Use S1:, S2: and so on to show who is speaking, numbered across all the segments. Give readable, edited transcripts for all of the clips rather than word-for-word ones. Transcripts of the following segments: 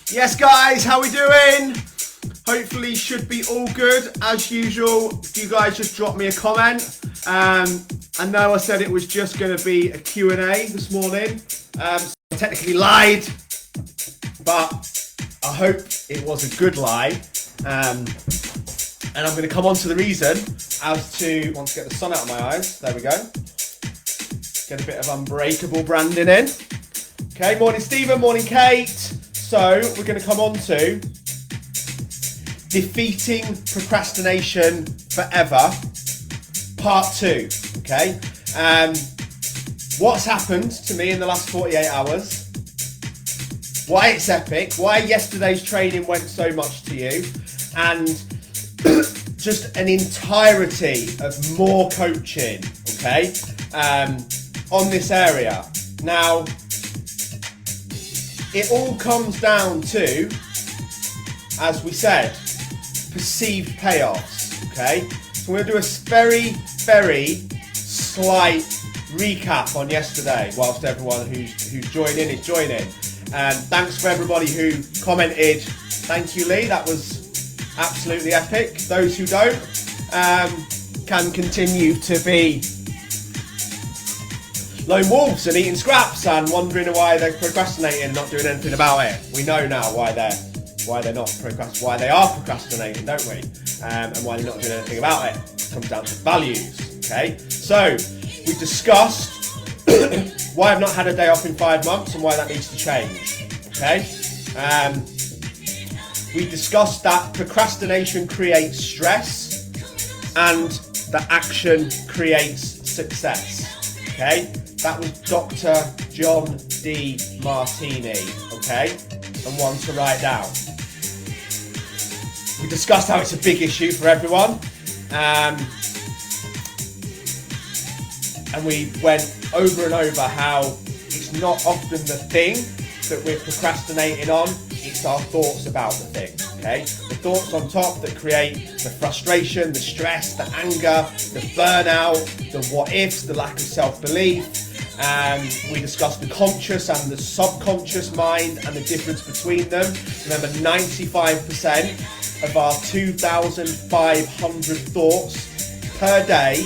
S1: Yes, guys, how we doing? Hopefully, should be all good. As usual, you guys just drop me a comment. I know I said it was just going to be a Q&A this morning. So I technically lied, but I hope it was a good lie. And I'm going to come on to the reason as to, want to get the sun out of my eyes. There we go. Get a bit of Unbreakable branding in. Okay, morning Stephen, morning Kate. So we're going to come on to defeating procrastination forever, part 2. Okay, what's happened to me in the last 48 hours? Why it's epic? Why yesterday's training went so much to you? And just an entirety of more coaching. Okay, on this area. Now, it all comes down to, as we said, perceived payoffs, okay? So we're going to do a very, very slight recap on yesterday whilst everyone who's joining is joining. Thanks for everybody who commented. Thank you, Lee. That was absolutely epic. Those who don't can continue to be lone wolves and eating scraps and wondering why they're procrastinating and not doing anything about it. We know now why they are procrastinating, don't we? And why they're not doing anything about it. It comes down to values. Okay, so we discussed why I've not had a day off in 5 months and why that needs to change. Okay, we discussed that procrastination creates stress and that action creates success. Okay. That was Dr. John D. Martini, okay? And one to write down. We discussed how it's a big issue for everyone. And we went over and over how it's not often the thing that we're procrastinating on, it's our thoughts about the thing, okay? The thoughts on top that create the frustration, the stress, the anger, the burnout, the what ifs, the lack of self-belief. We discussed the conscious and the subconscious mind and the difference between them. Remember, 95% of our 2,500 thoughts per day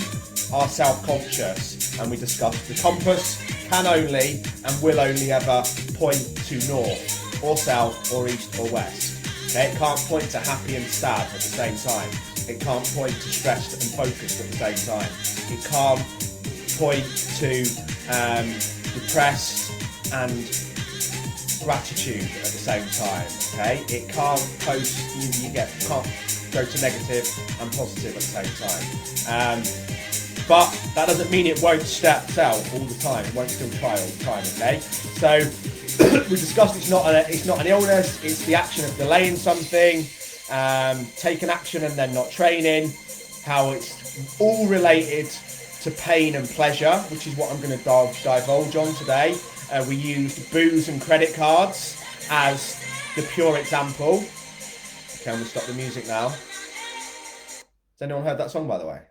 S1: are self-conscious. And we discussed the compass can only and will only ever point to north or south or east or west. Okay? It can't point to happy and sad at the same time. It can't point to stressed and focused at the same time. It can't point to depressed and gratitude at the same time. Okay, it can't can't go to negative and positive at the same time. But that doesn't mean it won't step out all the time. It won't still try all the time. Okay, so we discussed it's not an illness. It's the action of delaying something, taking action and then not training. How it's all related to pain and pleasure, which is what I'm going to divulge on today. We used booze and credit cards as the pure example. Okay, I'm going to stop the music now. Has anyone heard that song, by the way?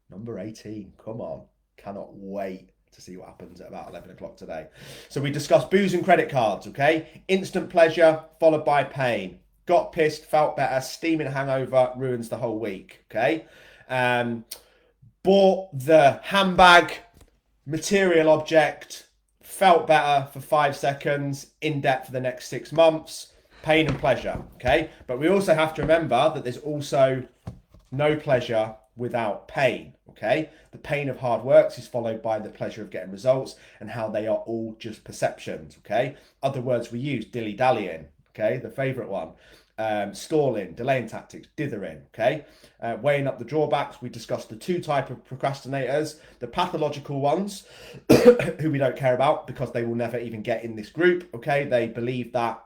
S1: Number 18, come on. Cannot wait to see what happens at about 11 o'clock today. So we discussed booze and credit cards, okay? Instant pleasure followed by pain. Got pissed, felt better, steaming hangover, ruins the whole week, okay? Bought the handbag, material object, felt better for 5 seconds, in debt for the next 6 months, pain and pleasure, okay? But we also have to remember that there's also no pleasure without pain, okay? The pain of hard works is followed by the pleasure of getting results and how they are all just perceptions, okay? Other words we use, dilly-dallying, okay? The favourite one. Stalling, delaying tactics, dithering, okay? Weighing up the drawbacks, we discussed the 2 types of procrastinators, the pathological ones, who we don't care about because they will never even get in this group, okay? They believe that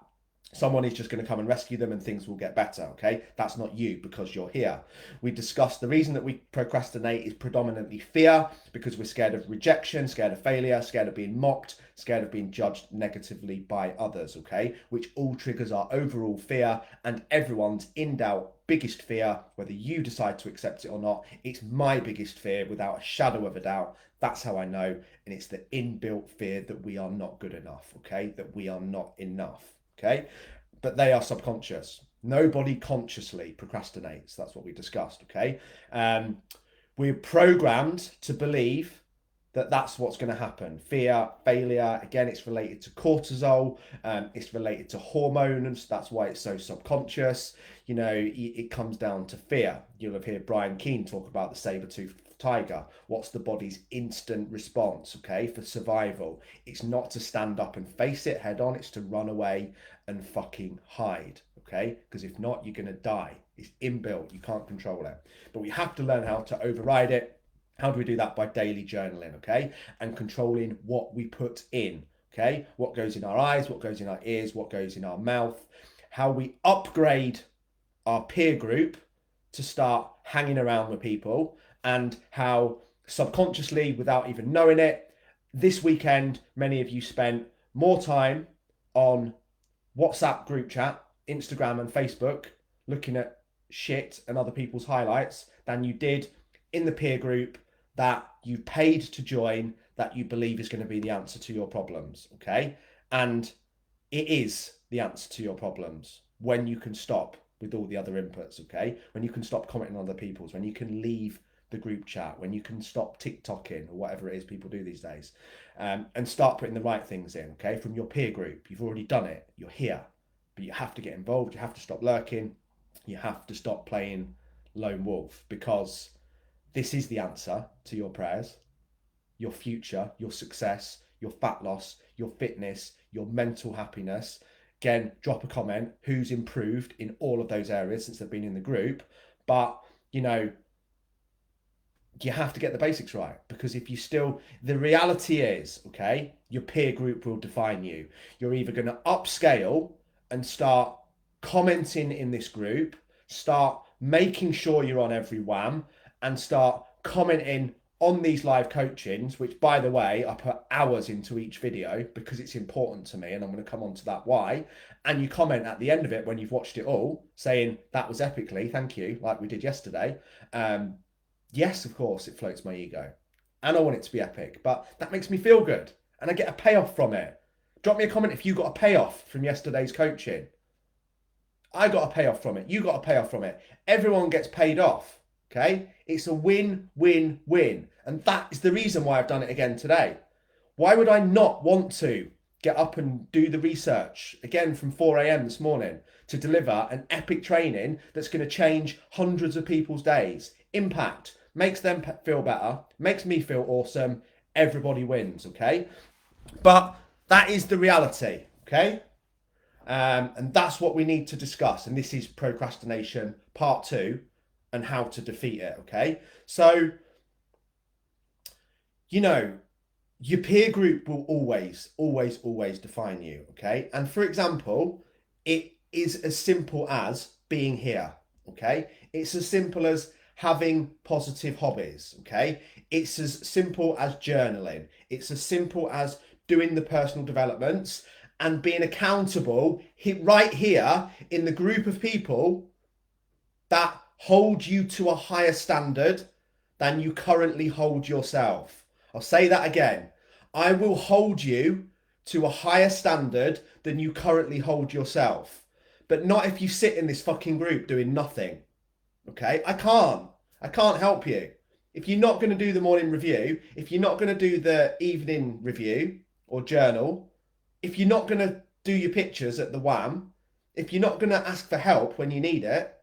S1: someone is just going to come and rescue them and things will get better, okay? That's not you because you're here. We discussed the reason that we procrastinate is predominantly fear, because we're scared of rejection, scared of failure, scared of being mocked, scared of being judged negatively by others, okay? Which all triggers our overall fear, and everyone's in doubt biggest fear, whether you decide to accept it or not. It's my biggest fear without a shadow of a doubt. That's how I know. And it's the inbuilt fear that we are not good enough, okay? That we are not enough, okay? but they are subconscious. Nobody consciously procrastinates. That's what we discussed, okay? We're programmed to believe that that's what's going to happen. Fear, failure, again, it's related to cortisol, it's related to hormones. That's why it's so subconscious. You know, it comes down to fear. You'll have heard Brian Keane talk about the saber-toothed tiger. What's the body's instant response, okay, for survival? It's not to stand up and face it head on, it's to run away and fucking hide, okay? Because if not, you're going to die. It's inbuilt, you can't control it. But we have to learn how to override it. How do we do that? By daily journaling, okay? And controlling what we put in, okay? What goes in our eyes, what goes in our ears, what goes in our mouth. How we upgrade our peer group to start hanging around with people, and how subconsciously, without even knowing it, this weekend, many of you spent more time on WhatsApp group chat, Instagram and Facebook, looking at shit and other people's highlights than you did in the peer group that you paid to join, that you believe is going to be the answer to your problems, okay? And it is the answer to your problems when you can stop with all the other inputs, okay? When you can stop commenting on other people's, when you can leave the group chat, when you can stop TikToking or whatever it is people do these days, and start putting the right things in, okay? From your peer group, you've already done it, you're here, but you have to get involved, you have to stop lurking, you have to stop playing lone wolf, because this is the answer to your prayers, your future, your success, your fat loss, your fitness, your mental happiness. Again, drop a comment who's improved in all of those areas since they've been in the group. But, you know, you have to get the basics right, because if you still, the reality is, okay, your peer group will define you. You're either going to upscale and start commenting in this group, start making sure you're on every wham, and start commenting on these live coachings, which, by the way, I put hours into each video because it's important to me, and I'm going to come on to that why. And you comment at the end of it when you've watched it all, saying that was epically, thank you, like we did yesterday. Yes, of course, it floats my ego, and I want it to be epic, but that makes me feel good, and I get a payoff from it. Drop me a comment if you got a payoff from yesterday's coaching. I got a payoff from it. You got a payoff from it. Everyone gets paid off. Okay, it's a win, win, win. And that is the reason why I've done it again today. Why would I not want to get up and do the research again from 4 a.m. this morning to deliver an epic training that's going to change hundreds of people's days? Impact, makes them feel better, makes me feel awesome. Everybody wins, okay? But that is the reality, okay? And that's what we need to discuss. And this is procrastination part 2. And how to defeat it, okay? So, you know, your peer group will always define you, okay? And for example, it is as simple as being here, okay? It's as simple as having positive hobbies, okay? It's as simple as journaling. It's as simple as doing the personal developments and being accountable right here in the group of people that hold you to a higher standard than you currently hold yourself. I'll say that again. I will hold you to a higher standard than you currently hold yourself. But not if you sit in this fucking group doing nothing. Okay? I can't help you. If you're not going to do the morning review, if you're not going to do the evening review or journal, if you're not going to do your pictures at the wham, if you're not going to ask for help when you need it,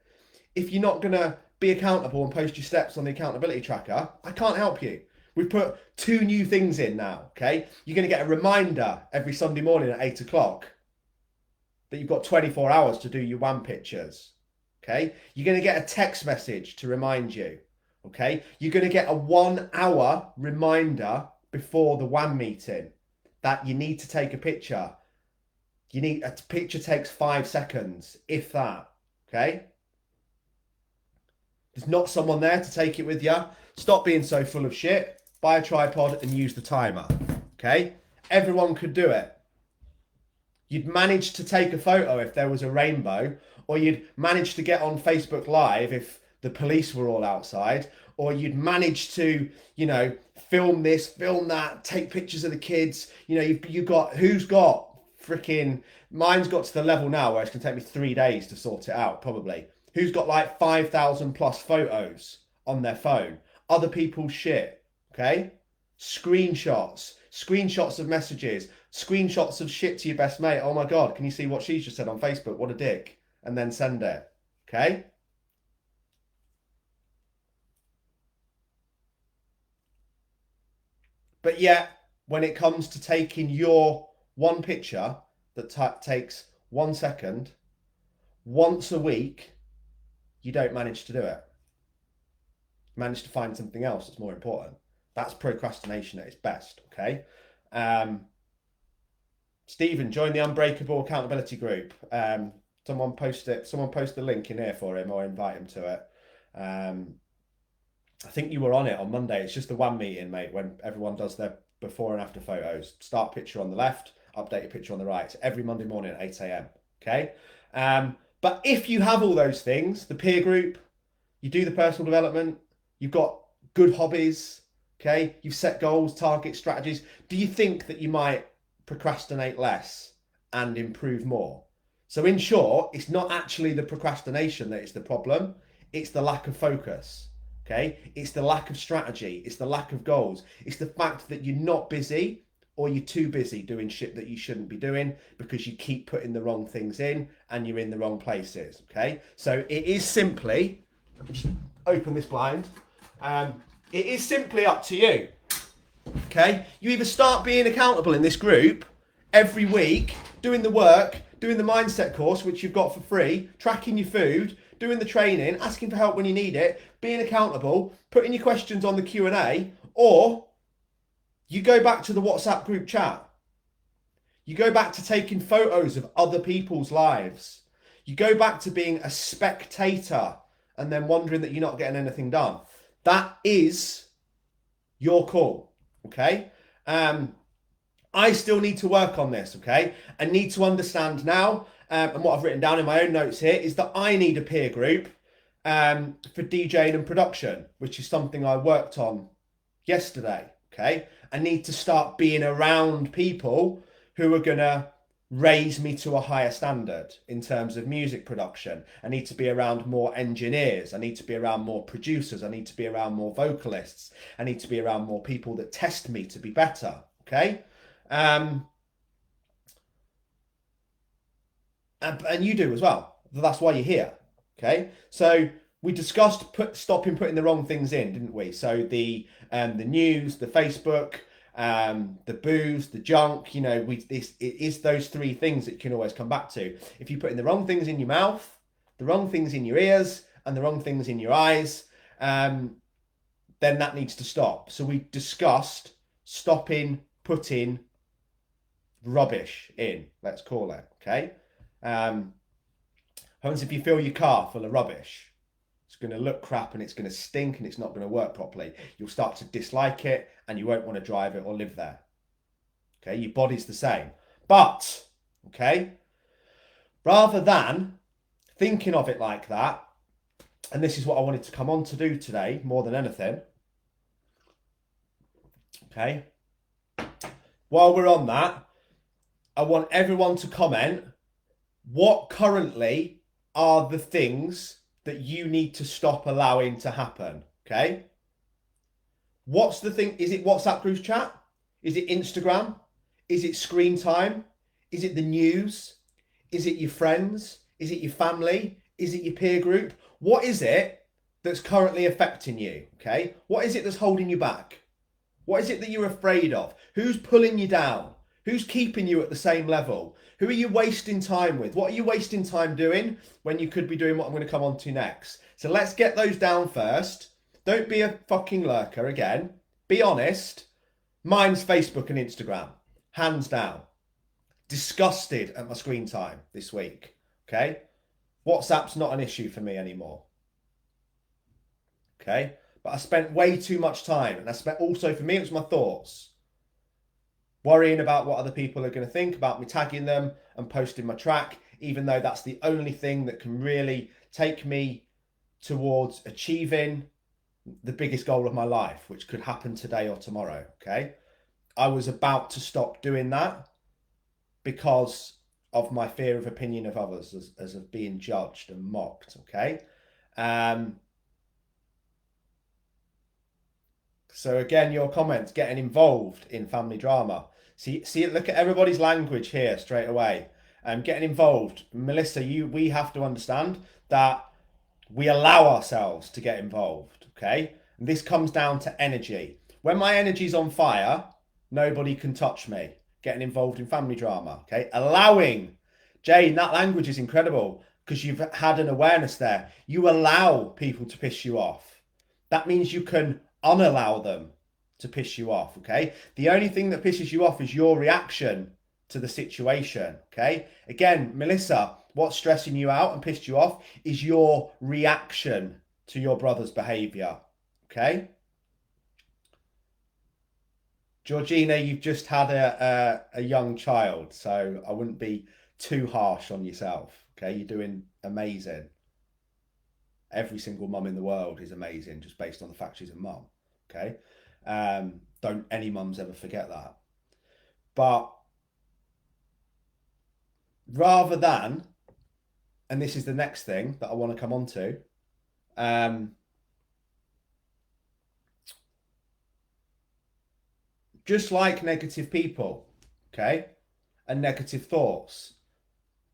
S1: if you're not going to be accountable and post your steps on the accountability tracker, I can't help you. We've put 2 new things in now, okay? You're going to get a reminder every Sunday morning at 8 o'clock that you've got 24 hours to do your wham pictures, okay? You're going to get a text message to remind you, okay? You're going to get a 1-hour reminder before the wham meeting that you need to take a picture. A picture takes 5 seconds, if that, okay? There's not someone there to take it with you. Stop being so full of shit. Buy a tripod and use the timer. Okay? Everyone could do it. You'd manage to take a photo if there was a rainbow, or you'd manage to get on Facebook Live if the police were all outside, or you'd manage to, you know, film this, film that, take pictures of the kids. You know, you've got, who's got freaking, mine's got to the level now where it's going to take me 3 days to sort it out, probably. Who's got like 5,000 plus photos on their phone? Other people's shit, okay? Screenshots of messages, screenshots of shit to your best mate. Oh my God, can you see what she's just said on Facebook? What a dick. And then send it, okay? But yet, when it comes to taking your one picture that takes 1 second once a week, you don't manage to do it. Manage to find something else that's more important. That's procrastination at its best, okay? Stephen, join the Unbreakable Accountability Group. Someone post the link in here for him or invite him to it. I think you were on it on Monday. It's just the one meeting, mate, when everyone does their before and after photos. Start picture on the left, update picture on the right. It's every Monday morning at 8 a.m. Okay? But if you have all those things, the peer group, you do the personal development, you've got good hobbies, okay? You've set goals, targets, strategies. Do you think that you might procrastinate less and improve more? So in short, it's not actually the procrastination that is the problem. It's the lack of focus. Okay, it's the lack of strategy, it's the lack of goals, it's the fact that you're not busy or you're too busy doing shit that you shouldn't be doing because you keep putting the wrong things in and you're in the wrong places. Okay, so it is simply, let me just open this blind, it is simply up to you. Okay, you either start being accountable in this group every week, doing the work, doing the mindset course, which you've got for free, tracking your food, doing the training, asking for help when you need it, being accountable, putting your questions on the Q&A, or you go back to the WhatsApp group chat. You go back to taking photos of other people's lives. You go back to being a spectator and then wondering that you're not getting anything done. That is your call, okay? I still need to work on this, okay? I need to understand now, and what I've written down in my own notes here is that I need a peer group for DJing and production, which is something I worked on yesterday, okay? I need to start being around people who are going to raise me to a higher standard in terms of music production. I need to be around more engineers. I need to be around more producers. I need to be around more vocalists. I need to be around more people that test me to be better, okay? And you do as well. That's why you're here. Okay. So we discussed stopping putting the wrong things in, didn't we? So the news, the Facebook, the booze, the junk. You know, it is those three things that you can always come back to. If you're putting the wrong things in your mouth, the wrong things in your ears, and the wrong things in your eyes, then that needs to stop. So we discussed stopping putting rubbish in, let's call it, okay? Happens if you fill your car full of rubbish. It's going to look crap and it's going to stink and it's not going to work properly. You'll start to dislike it and you won't want to drive it or live there. Okay, your body's the same. But, okay, rather than thinking of it like that, and this is what I wanted to come on to do today more than anything, okay, while we're on that, I want everyone to comment what currently are the things that you need to stop allowing to happen, okay? What's the thing? Is it WhatsApp group chat? Is it Instagram? Is it screen time? Is it the news? Is it your friends? Is it your family? Is it your peer group? What is it that's currently affecting you, okay? What is it that's holding you back? What is it that you're afraid of? Who's pulling you down? Who's keeping you at the same level? Who are you wasting time with? What are you wasting time doing when you could be doing what I'm going to come on to next? So let's get those down first. Don't be a fucking lurker again. Be honest. Mine's Facebook and Instagram. Hands down. Disgusted at my screen time this week. Okay? WhatsApp's not an issue for me anymore. Okay? But I spent way too much time. And I spent also, for me, it was my thoughts. Worrying about what other people are going to think about me tagging them and posting my track, even though that's the only thing that can really take me towards achieving the biggest goal of my life, which could happen today or tomorrow, okay? I was about to stop doing that because of my fear of opinion of others as of being judged and mocked. Okay. So again, your comments, getting involved in family drama. See, look at everybody's language here straight away. Getting involved, Melissa. We have to understand that we allow ourselves to get involved. Okay, and this comes down to energy. When my energy's on fire, nobody can touch me. Getting involved in family drama. Okay, allowing. Jane, that language is incredible because you've had an awareness there. You allow people to piss you off. That means you can unallow them to piss you off. Okay, the only thing that pisses you off is your reaction to the situation. Okay, again, Melissa, what's stressing you out and pissed you off is your reaction to your brother's behavior. Okay, Georgina, you've just had a young child, so I wouldn't be too harsh on yourself. Okay, you're doing amazing. Every single mum in the world is amazing just based on the fact she's a mum. Okay, don't any mums ever forget that. But rather than, and this is the next thing that I want to come on to, just like negative people, okay, and negative thoughts.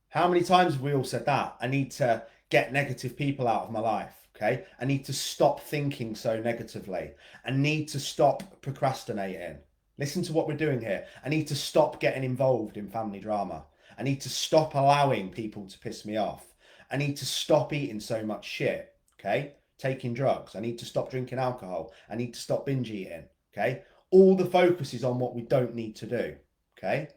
S1: How many times have we all said that? I need to get negative people out of my life, okay? I need to stop thinking so negatively. I need to stop procrastinating. Listen to what we're doing here. I need to stop getting involved in family drama. I need to stop allowing people to piss me off. I need to stop eating so much shit, okay? Taking drugs. I need to stop drinking alcohol. I need to stop binge eating, okay? All the focus is on what we don't need to do, okay?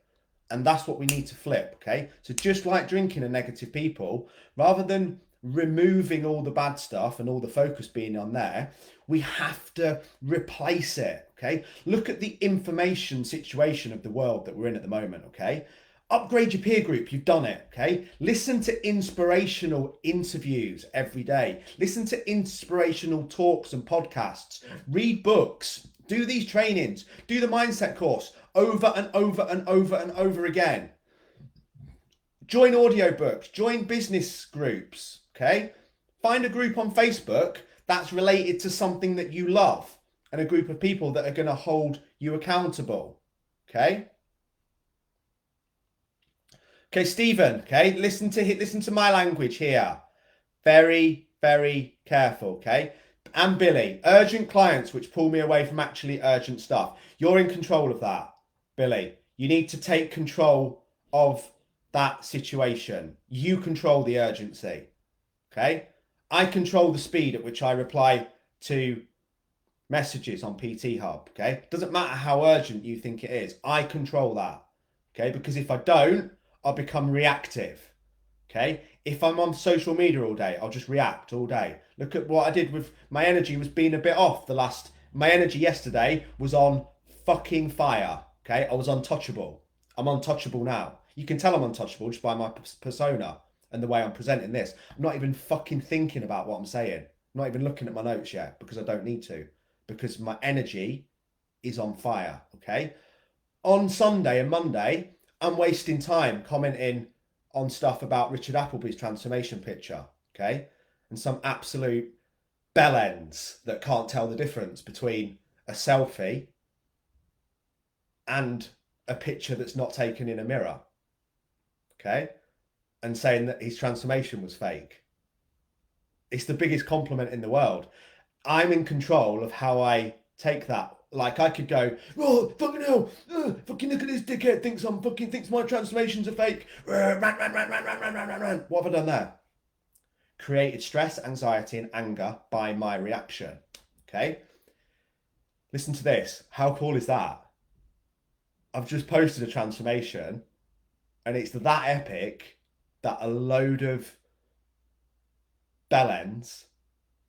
S1: And that's what we need to flip, okay? So just like drinking and negative people, rather than removing all the bad stuff and all the focus being on there, we have to replace it, okay? Look at the information situation of the world that we're in at the moment, okay? Upgrade your peer group, you've done it, okay? Listen to inspirational interviews every day. Listen to inspirational talks and podcasts. Read books. Do these trainings. Do the mindset course over and over and over and over again. Join audiobooks. Join business groups, okay? Find a group on Facebook that's related to something that you love and a group of people that are going to hold you accountable, okay? Okay, Stephen, okay, listen to my language here. Very, very careful, okay? And Billy, urgent clients which pull me away from actually urgent stuff. You're in control of that, Billy. You need to take control of that situation. You control the urgency, okay? I control the speed at which I reply to messages on PT Hub, okay? Doesn't matter how urgent you think it is. I control that, okay? Because if I don't, I'll become reactive, okay? If I'm on social media all day, I'll just react all day. Look at what I did with my energy was being a bit off my energy yesterday was on fucking fire, okay? I was untouchable. I'm untouchable now. You can tell I'm untouchable just by my persona and the way I'm presenting this. I'm not even fucking thinking about what I'm saying. I'm not even looking at my notes yet because I don't need to, because my energy is on fire, okay? On Sunday and Monday, I'm wasting time commenting on stuff about Richard Appleby's transformation picture, okay? And some absolute bellends that can't tell the difference between a selfie and a picture that's not taken in a mirror, okay? And saying that his transformation was fake. It's the biggest compliment in the world. I'm in control of how I take that. Like I could go, oh fucking hell, fucking look at this dickhead thinks my transformations are fake. What have I done there? Created stress, anxiety, and anger by my reaction. Okay. Listen to this. How cool is that? I've just posted a transformation, and it's that epic that a load of bellends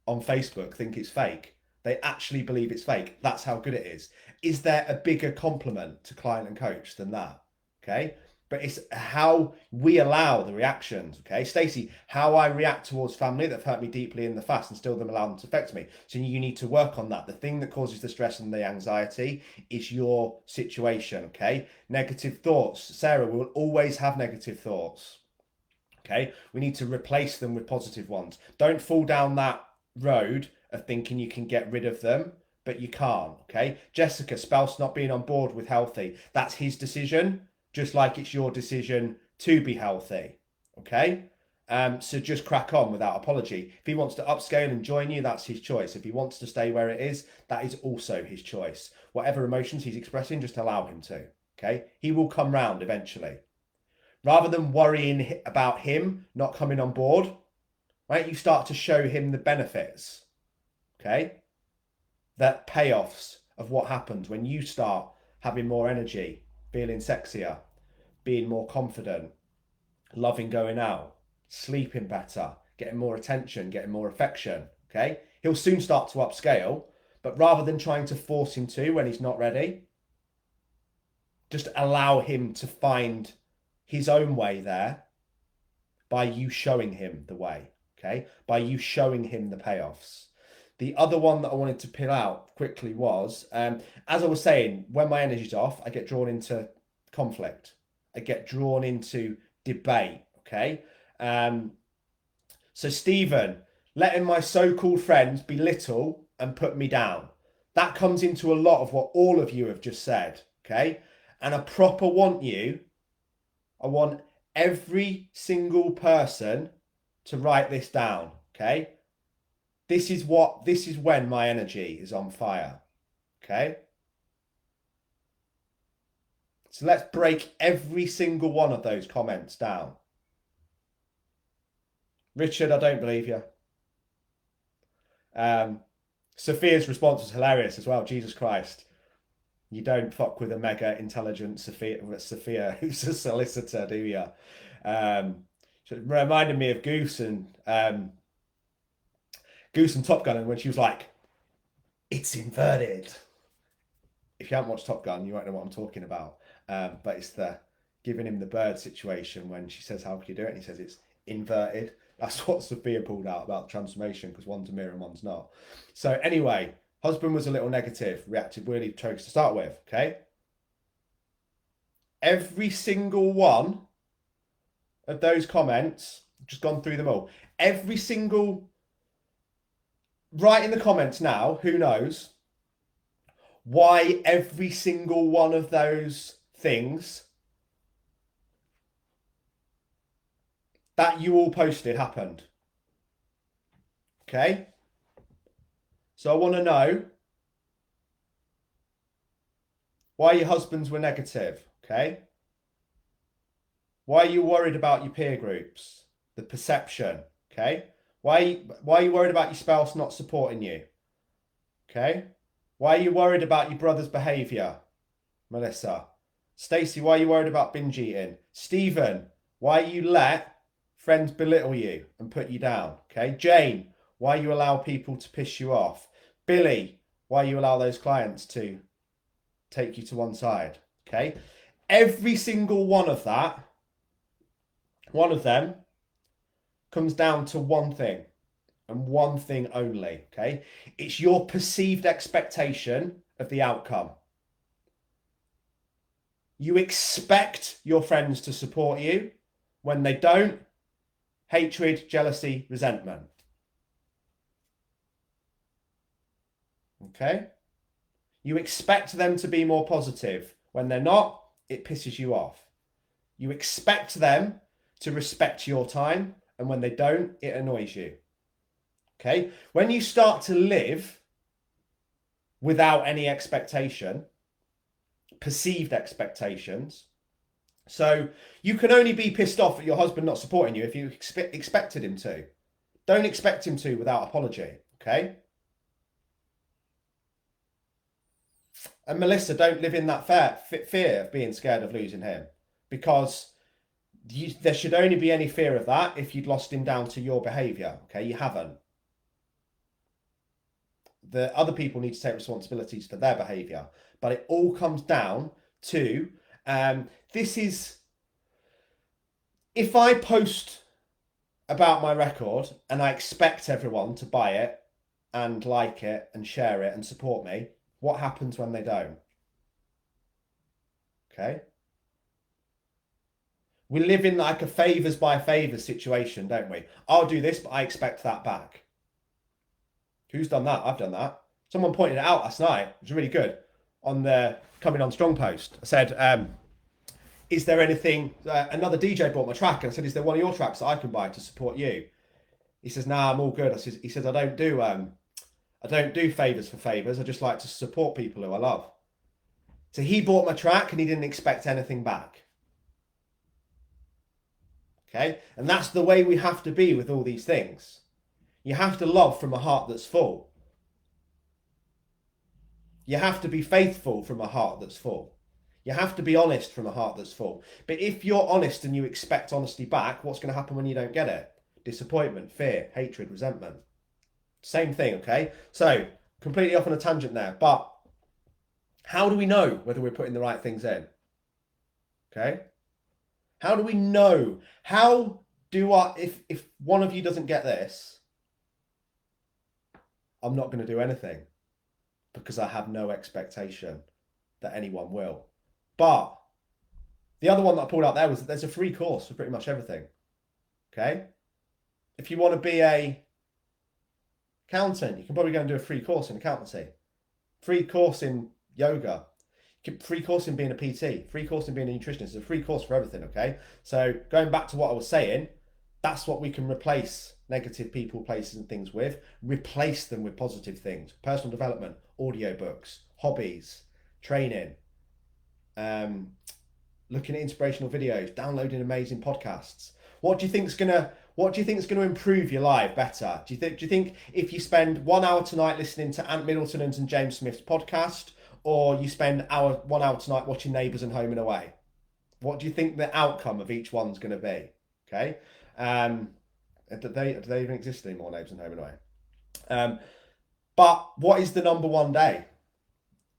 S1: on Facebook think it's fake. They actually believe it's fake. That's how good it is. Is there a bigger compliment to client and coach than that? Okay. but it's how we allow the reactions. Okay, Stacey, how I react towards family that have hurt me deeply in the past and still them allow them to affect me. So you need to work on that. The thing that causes the stress and the anxiety is your situation. Okay, negative thoughts. Sarah, we will always have negative thoughts. Okay, we need to replace them with positive ones. Don't fall down that road of thinking you can get rid of them, but you can't. Okay, Jessica, spouse not being on board with healthy, that's his decision, just like it's your decision to be healthy. Okay, so just crack on without apology. If he wants to upscale and join you, that's his choice. If he wants to stay where it is, that is also his choice. Whatever emotions he's expressing, just allow him to. Okay, he will come round eventually. Rather than worrying about him not coming on board, right, you start to show him the benefits, okay? The payoffs of what happens when you start having more energy, feeling sexier, being more confident, loving going out, sleeping better, getting more attention, getting more affection, okay? He'll soon start to upscale, but rather than trying to force him to when he's not ready, just allow him to find his own way there by you showing him the way, okay? By you showing him the payoffs. The other one that I wanted to peel out quickly was, as I was saying, when my energy's off, I get drawn into conflict. I get drawn into debate, okay? So Stephen, letting my so-called friends belittle and put me down. That comes into a lot of what all of you have just said, okay? And I want every single person to write this down, okay? This is when my energy is on fire, okay? So let's break every single one of those comments down. Richard, I don't believe you. Sophia's response was hilarious as well. Jesus Christ. You don't fuck with a mega intelligent Sophia who's a solicitor, do you? So it reminded me of Goose and Top Gun, and when she was like, "It's inverted." If you haven't watched Top Gun, you won't know what I'm talking about. But it's the giving him the bird situation when she says, "How can you do it?" And he says, "It's inverted." That's what Sophia pulled out about the transformation, because one's a mirror and one's not. So anyway, husband was a little negative, reacted weirdly to to start with, okay? Every single one of those comments, just gone through them all. Write in the comments now, who knows, why every single one of those things that you all posted happened. Okay? So I want to know why your husbands were negative, okay? Why are you worried about your peer groups? The perception, okay? Why are you worried about your spouse not supporting you? Okay? Why are you worried about your brother's behaviour? Melissa. Stacey, why are you worried about binge eating? Stephen, why you let friends belittle you and put you down? Okay? Jane, why you allow people to piss you off? Billy, why you allow those clients to take you to one side? Okay? Every single one of them comes down to one thing, and one thing only, okay? It's your perceived expectation of the outcome. You expect your friends to support you. When they don't, hatred, jealousy, resentment. Okay? You expect them to be more positive. When they're not, it pisses you off. You expect them to respect your time, and when they don't, it annoys you. Okay? When you start to live without any expectation, perceived expectations, so you can only be pissed off at your husband not supporting you if you expected him to. Don't expect him to without apology, okay? And Melissa, don't live in that fear of being scared of losing him, because there should only be any fear of that if you'd lost him down to your behaviour, okay? You haven't. The other people need to take responsibilities for their behaviour, but it all comes down to this is If I post about my record and I expect everyone to buy it and like it and share it and support me, what happens when they don't? Okay. We live in like a favors by favors situation, don't we? I'll do this, but I expect that back. Who's done that? I've done that. Someone pointed it out last night. It was really good on the Coming On Strong post. I said, is there anything, another DJ bought my track, and I said, is there one of your tracks that I can buy to support you? He says, nah, I'm all good. He says, I don't do favors for favors. I just like to support people who I love. So he bought my track and he didn't expect anything back. Okay. And that's the way we have to be with all these things. You have to love from a heart that's full. You have to be faithful from a heart that's full. You have to be honest from a heart that's full. But if you're honest and you expect honesty back, what's going to happen when you don't get it? Disappointment, fear, hatred, resentment. Same thing, okay? So, completely off on a tangent there. But how do we know whether we're putting the right things in? Okay? How do we know? How do I, if one of you doesn't get this, I'm not going to do anything because I have no expectation that anyone will. But the other one that I pulled out there was that there's a free course for pretty much everything. Okay? If you want to be a accountant, you can probably go and do a free course in accountancy. Free course in yoga. Free course in being a PT. Free course in being a nutritionist. It's a free course for everything, okay? So going back to what I was saying, that's what we can replace negative people, places and things with. Replace them with positive things. Personal development, audiobooks, hobbies, training, looking at inspirational videos, downloading amazing podcasts. What do you think's gonna improve your life better? Do you think if you spend 1 hour tonight listening to Ant Middleton's and James Smith's podcast, or you spend 1 hour tonight watching Neighbours and Home and Away? What do you think the outcome of each one's going to be? Okay, do they even exist anymore, Neighbours and Home and Away? But what is the number one day?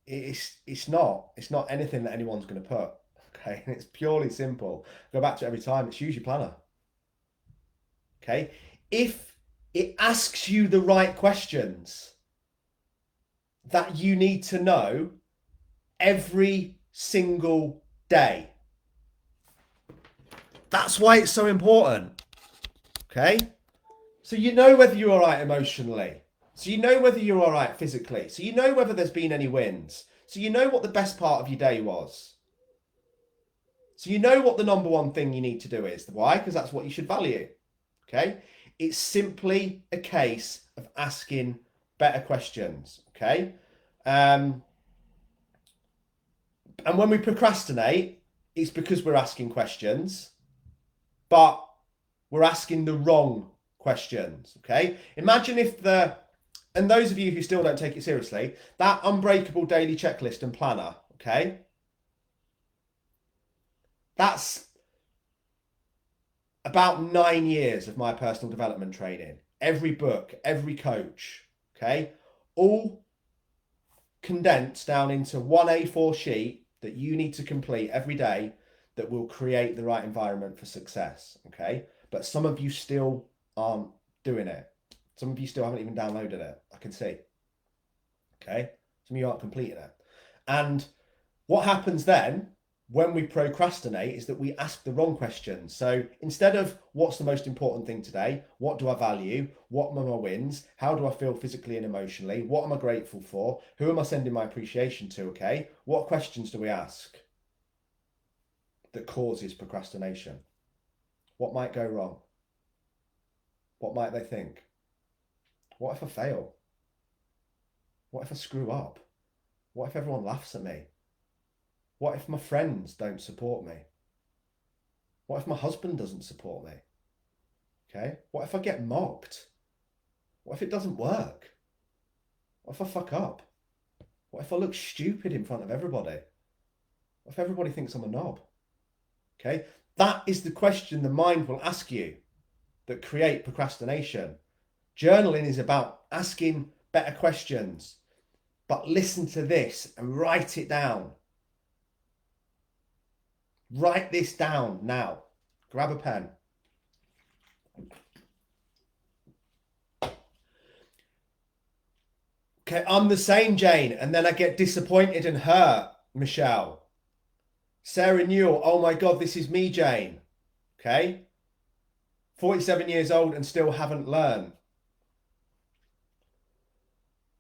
S1: It's not anything that anyone's going to put. Okay, and it's purely simple. Go back to it every time. It's use your planner. Okay, if it asks you the right questions that you need to know every single day. That's why it's so important. Okay? So you know whether you're all right emotionally. So you know whether you're all right physically. So you know whether there's been any wins. So you know what the best part of your day was. So you know what the number one thing you need to do is. Why? Because that's what you should value. Okay? It's simply a case of asking better questions. Okay? And when we procrastinate, it's because we're asking questions, but we're asking the wrong questions. Okay? Imagine if and those of you who still don't take it seriously, that unbreakable daily checklist and planner, okay? That's about 9 years of my personal development training. Every book, every coach, okay? All condensed down into one A4 sheet that you need to complete every day that will create the right environment for success, okay? But some of you still aren't doing it. Some of you still haven't even downloaded it. I can see. Okay? Some of you aren't completing it. And what happens then when we procrastinate is that we ask the wrong questions. So instead of what's the most important thing today, what do I value? What are my wins? How do I feel physically and emotionally? What am I grateful for? Who am I sending my appreciation to? Okay? What questions do we ask that causes procrastination? What might go wrong? What might they think? What if I fail? What if I screw up? What if everyone laughs at me? What if my friends don't support me? What if my husband doesn't support me? Okay? What if I get mocked? What if it doesn't work? What if I fuck up? What if I look stupid in front of everybody? What if everybody thinks I'm a knob? Okay? That is the question the mind will ask you that create procrastination. Journaling is about asking better questions, but listen to this and write it down. Write this down now. Grab a pen. Okay, I'm the same, Jane, and then I get disappointed and hurt, Michelle. Sarah Newell, oh my God, this is me, Jane. Okay? 47 years old and still haven't learned.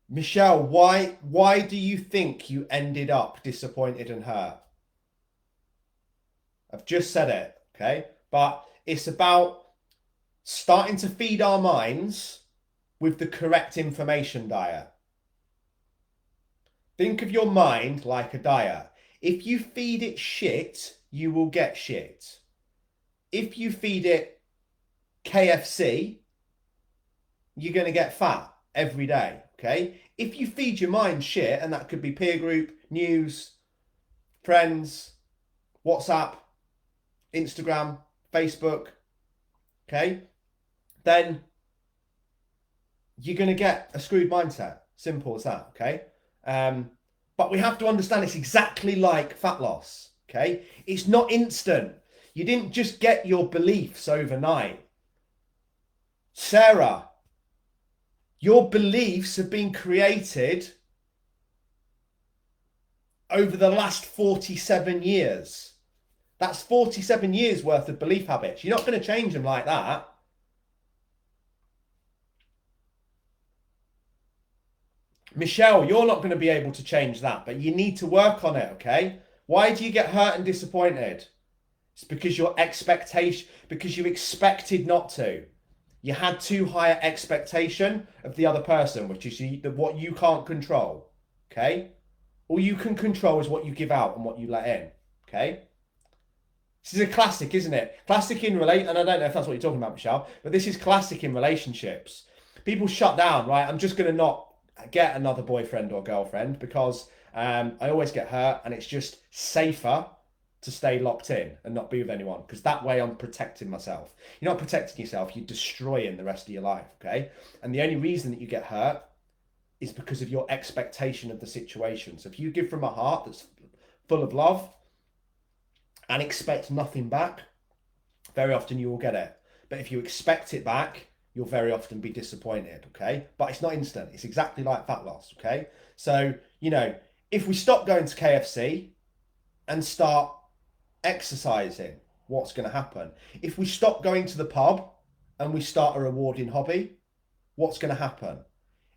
S1: Michelle, why do you think you ended up disappointed and hurt? I've just said it, okay? But it's about starting to feed our minds with the correct information diet. Think of your mind like a diet. If you feed it shit, you will get shit. If you feed it KFC, you're going to get fat every day, okay? If you feed your mind shit, and that could be peer group, news, friends, WhatsApp, Instagram, Facebook, okay? Then you're going to get a screwed mindset. Simple as that, okay? But we have to understand it's exactly like fat loss, okay? It's not instant. You didn't just get your beliefs overnight. Sarah, your beliefs have been created over the last 47 years. That's 47 years worth of belief habits. You're not going to change them like that. Michelle, you're not going to be able to change that, but you need to work on it, okay? Why do you get hurt and disappointed? It's because you expected not to. You had too high an expectation of the other person, which is what you can't control, okay? All you can control is what you give out and what you let in, okay? This is a classic, isn't it? Classic in and I don't know if that's what you're talking about, Michelle, but this is classic in relationships. People shut down, right? I'm just going to not get another boyfriend or girlfriend because I always get hurt and it's just safer to stay locked in and not be with anyone because that way I'm protecting myself. You're not protecting yourself, you're destroying the rest of your life, okay? And the only reason that you get hurt is because of your expectation of the situation. So if you give from a heart that's full of love and expect nothing back, very often you will get it. But if you expect it back, you'll very often be disappointed, okay? But it's not instant. It's exactly like fat loss, okay? So, if we stop going to KFC and start exercising, what's going to happen? If we stop going to the pub and we start a rewarding hobby, what's going to happen?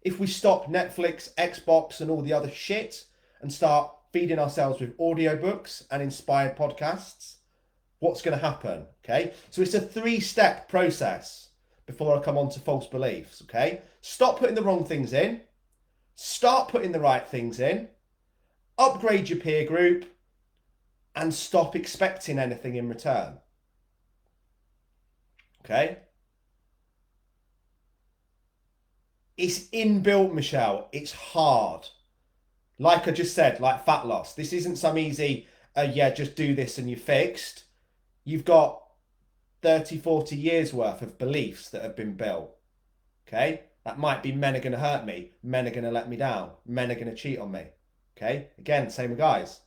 S1: If we stop Netflix, Xbox, and all the other shit and start feeding ourselves with audiobooks and inspired podcasts, what's going to happen, okay? So it's a 3-step process before I come on to false beliefs, okay? Stop putting the wrong things in, start putting the right things in, upgrade your peer group, and stop expecting anything in return, okay? It's inbuilt, Michelle. It's hard. Like I just said, like fat loss. This isn't some easy, just do this and you're fixed. You've got 30, 40 years worth of beliefs that have been built, okay? That might be men are going to hurt me. Men are going to let me down. Men are going to cheat on me, okay? Again, same with guys.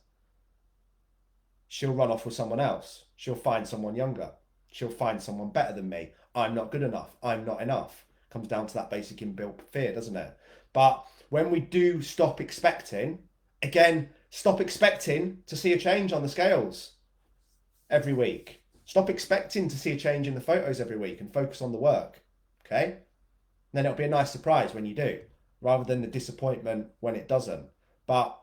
S1: She'll run off with someone else. She'll find someone younger. She'll find someone better than me. I'm not good enough. I'm not enough. Comes down to that basic inbuilt fear, doesn't it? But when we do stop expecting, again, stop expecting to see a change on the scales every week. Stop expecting to see a change in the photos every week and focus on the work, okay? And then it'll be a nice surprise when you do, rather than the disappointment when it doesn't. But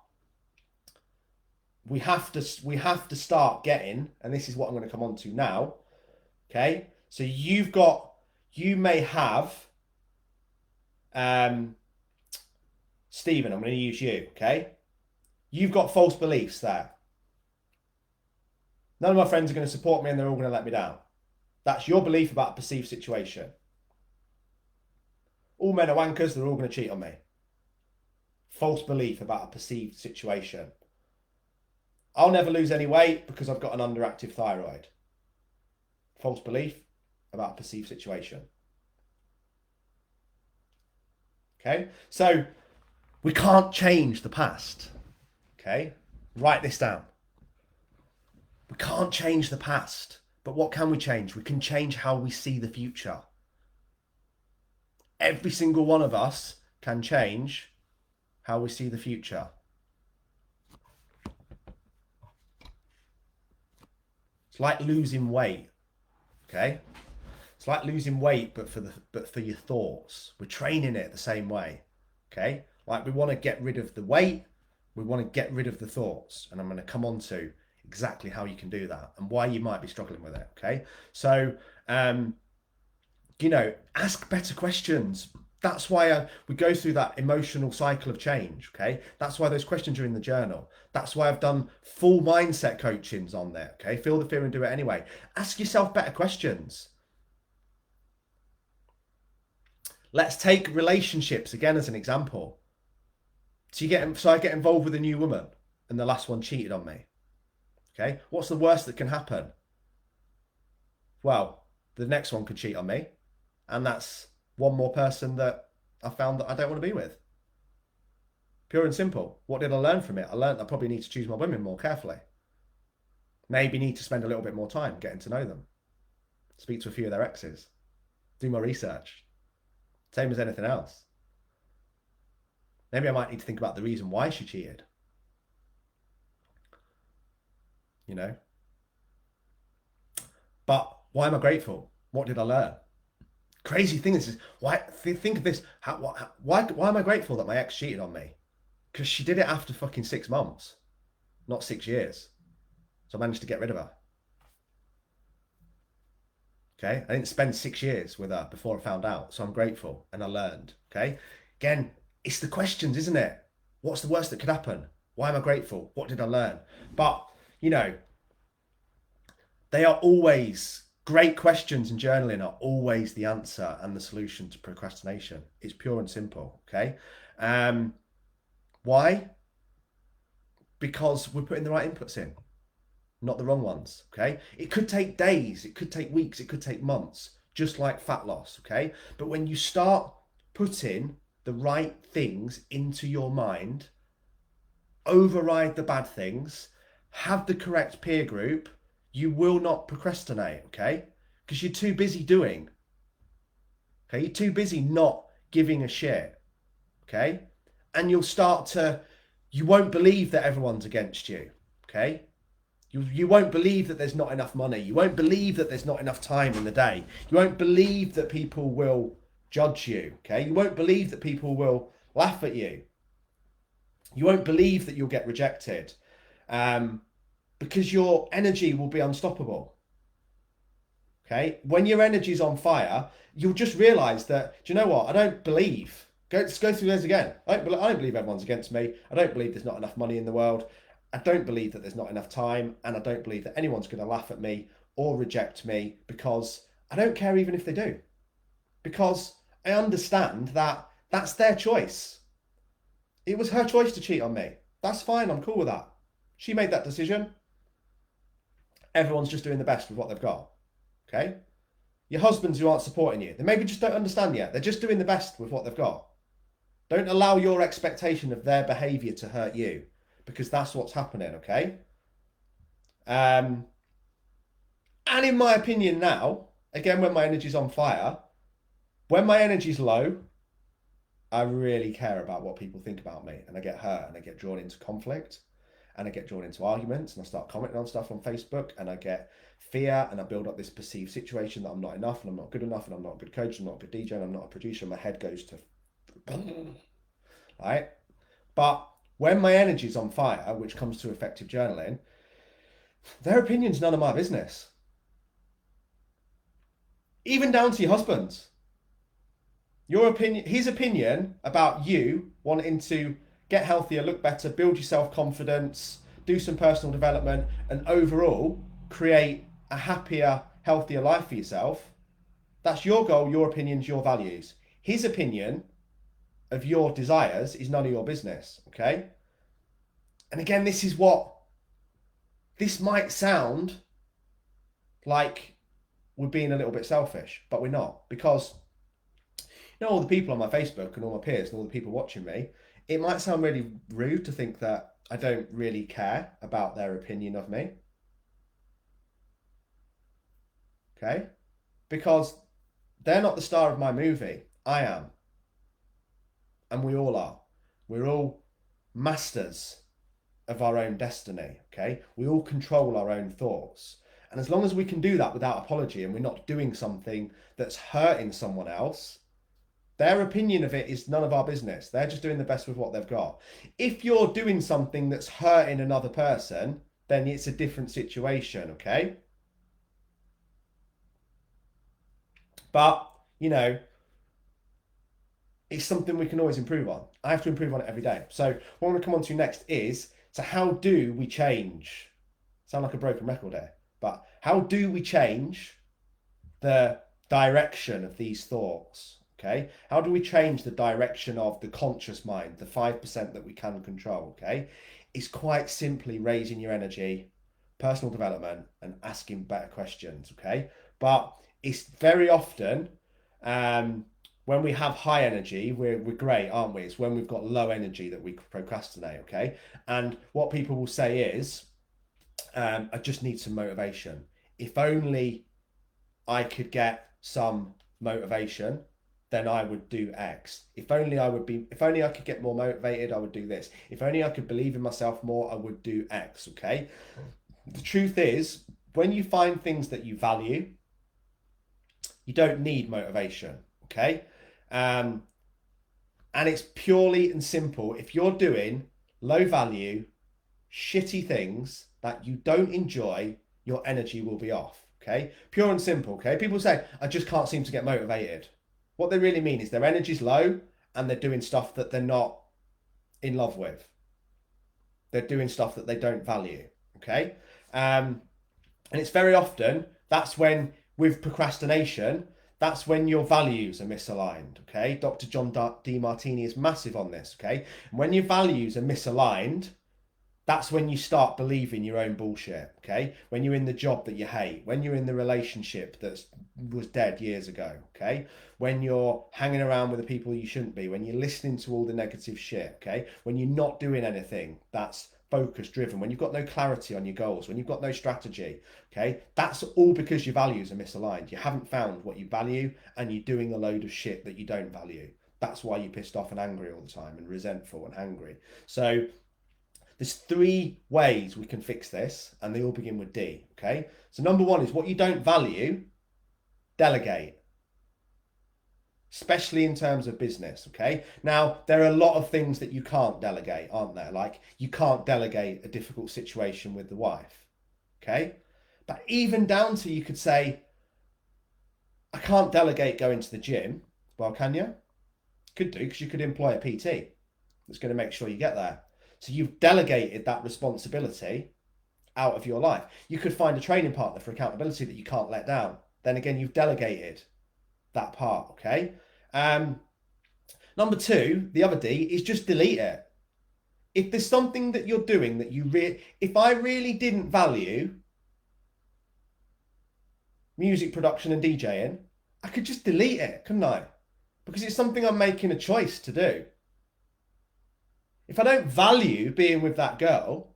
S1: we have to start getting, and this is what I'm going to come on to now, okay? So you may have, Stephen, I'm going to use you, okay? You've got false beliefs there. None of my friends are going to support me and they're all going to let me down. That's your belief about a perceived situation. All men are wankers, they're all going to cheat on me. False belief about a perceived situation. I'll never lose any weight because I've got an underactive thyroid. False belief about a perceived situation. Okay, so we can't change the past. Okay, write this down. We can't change the past, But what can we change? We can change how we see the future. Every single one of us can change how we see the future. It's like losing weight, okay? It's like losing weight, but for your thoughts. We're training it the same way, okay? Like we want to get rid of the weight, we want to get rid of the thoughts, and I'm going to come on to exactly how you can do that and why you might be struggling with it, okay? So, ask better questions. That's why we go through that emotional cycle of change, okay? That's why those questions are in the journal. That's why I've done full mindset coachings on there, okay? Feel the fear and do it anyway. Ask yourself better questions. Let's take relationships again as an example. So I get involved with a new woman and the last one cheated on me, okay? What's the worst that can happen? Well, the next one could cheat on me, and that's one more person that I found that I don't want to be with. Pure and simple. What did I learn from it? I learned I probably need to choose my women more carefully. Maybe need to spend a little bit more time getting to know them. Speak to a few of their exes. Do my research. Same as anything else. Maybe I might need to think about the reason why she cheated. You know? But why am I grateful? What did I learn? Crazy thing is why think of this. Why am I grateful that my ex cheated on me? Because she did it after fucking 6 months, not 6 years. So I managed to get rid of her. Okay, I didn't spend 6 years with her before I found out. So I'm grateful and I learned. Okay, again, it's the questions, isn't it? What's the worst that could happen? Why am I grateful? What did I learn? But they are always great questions, and journaling are always the answer and the solution to procrastination. It's pure and simple. Okay. Why? Because we're putting the right inputs in, not the wrong ones. Okay. It could take days, it could take weeks, it could take months, just like fat loss. Okay. But when you start putting the right things into your mind, override the bad things, have the correct peer group, you will not procrastinate, okay? Because you're too busy doing. Okay, you're too busy not giving a shit. Okay? And you won't believe that everyone's against you. Okay? You won't believe that there's not enough money. You won't believe that there's not enough time in the day. You won't believe that people will judge you. Okay? You won't believe that people will laugh at you. You won't believe that you'll get rejected. Because your energy will be unstoppable. Okay? When your energy's on fire, you'll just realize that, do you know what? I don't believe. Let's go through those again. I don't believe everyone's against me. I don't believe there's not enough money in the world. I don't believe that there's not enough time. And I don't believe that anyone's going to laugh at me or reject me, because I don't care even if they do. Because I understand that that's their choice. It was her choice to cheat on me. That's fine. I'm cool with that. She made that decision. Everyone's just doing the best with what they've got. Okay? Your husbands who aren't supporting you, they maybe just don't understand yet. They're just doing the best with what they've got. Don't allow your expectation of their behaviour to hurt you, because that's what's happening, okay? And in my opinion now, again, when my energy's on fire, when my energy's low, I really care about what people think about me, and I get hurt and I get drawn into conflict. And I get drawn into arguments, and I start commenting on stuff on Facebook, and I get fear, and I build up this perceived situation that I'm not enough, and I'm not good enough, and I'm not a good coach, I'm not a good DJ, and I'm not a producer, and my head goes to right? But when my energy's on fire, which comes to effective journaling, their opinion's none of my business. Even down to your husband's. Your opinion, his opinion about you wanting to get healthier, look better, build your self-confidence, do some personal development, and overall create a happier, healthier life for yourself. That's your goal, your opinions, your values. His opinion of your desires is none of your business, okay? And again, this might sound like we're being a little bit selfish, but we're not. Because, all the people on my Facebook and all my peers and all the people watching me, it might sound really rude to think that I don't really care about their opinion of me. okay? Because they're not the star of my movie. I am. And we all are. We're all masters of our own destiny, okay? We all control our own thoughts. And as long as we can do that without apology and we're not doing something that's hurting someone else, their opinion of it is none of our business. They're just doing the best with what they've got. If you're doing something that's hurting another person, then it's a different situation, okay? But, you know, it's something we can always improve on. I have to improve on it every day. So what I'm going to come on to next is, so how do we change? Sound like a broken record here, but how do we change the direction of these thoughts? Okay, how do we change the direction of the conscious mind, the 5% that we can control? Okay, it's quite simply raising your energy, personal development, and asking better questions. Okay, but it's very often when we have high energy, we're great, aren't we? It's when we've got low energy that we procrastinate. Okay, and what people will say is, I just need some motivation. If only I could get some motivation, then I would do X. If only I could get more motivated, I would do this. If only I could believe in myself more, I would do X. Okay. The truth is, when you find things that you value, you don't need motivation. Okay. And it's purely and simple. If you're doing low value, shitty things that you don't enjoy, your energy will be off. Okay, pure and simple. Okay, people say, I just can't seem to get motivated. What they really mean is their energy's low and they're doing stuff that they're not in love with. They're doing stuff that they don't value. Okay, and it's very often that's when, with procrastination, that's when your values are misaligned. Okay, Dr. John Demartini is massive on this. Okay, and when your values are misaligned, that's when you start believing your own bullshit, okay? When you're in the job that you hate, when you're in the relationship that was dead years ago, okay? When you're hanging around with the people you shouldn't be, when you're listening to all the negative shit, okay? When you're not doing anything that's focus driven, when you've got no clarity on your goals, when you've got no strategy, okay? That's all because your values are misaligned. You haven't found what you value and you're doing a load of shit that you don't value. That's why you're pissed off and angry all the time and resentful and angry. So there's 3 ways we can fix this, and they all begin with D, okay? So number 1 is what you don't value, delegate, especially in terms of business, okay? Now, there are a lot of things that you can't delegate, aren't there? Like, you can't delegate a difficult situation with the wife, okay? But even down to, you could say, I can't delegate going to the gym. Well, can you? Could do, because you could employ a PT that's going to make sure you get there. So you've delegated that responsibility out of your life. You could find a training partner for accountability that you can't let down. Then again, you've delegated that part, okay? Number 2, the other D, is just delete it. If there's something that you're doing that if I really didn't value music production and DJing, I could just delete it, couldn't I? Because it's something I'm making a choice to do. If I don't value being with that girl,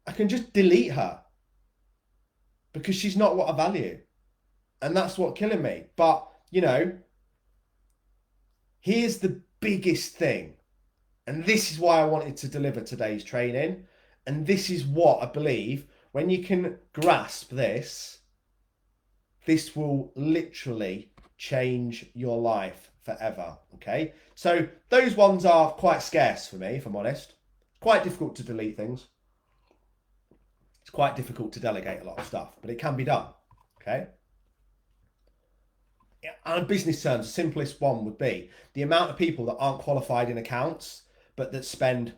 S1: I can just delete her because she's not what I value. And that's what's killing me. But, you know, here's the biggest thing. And this is why I wanted to deliver today's training. And this is what I believe, when you can grasp this, this will literally change your life forever, okay? So those ones are quite scarce for me, if I'm honest. It's quite difficult to delete things. It's quite difficult to delegate a lot of stuff, but it can be done, okay? On business terms, the simplest one would be the amount of people that aren't qualified in accounts, but that spend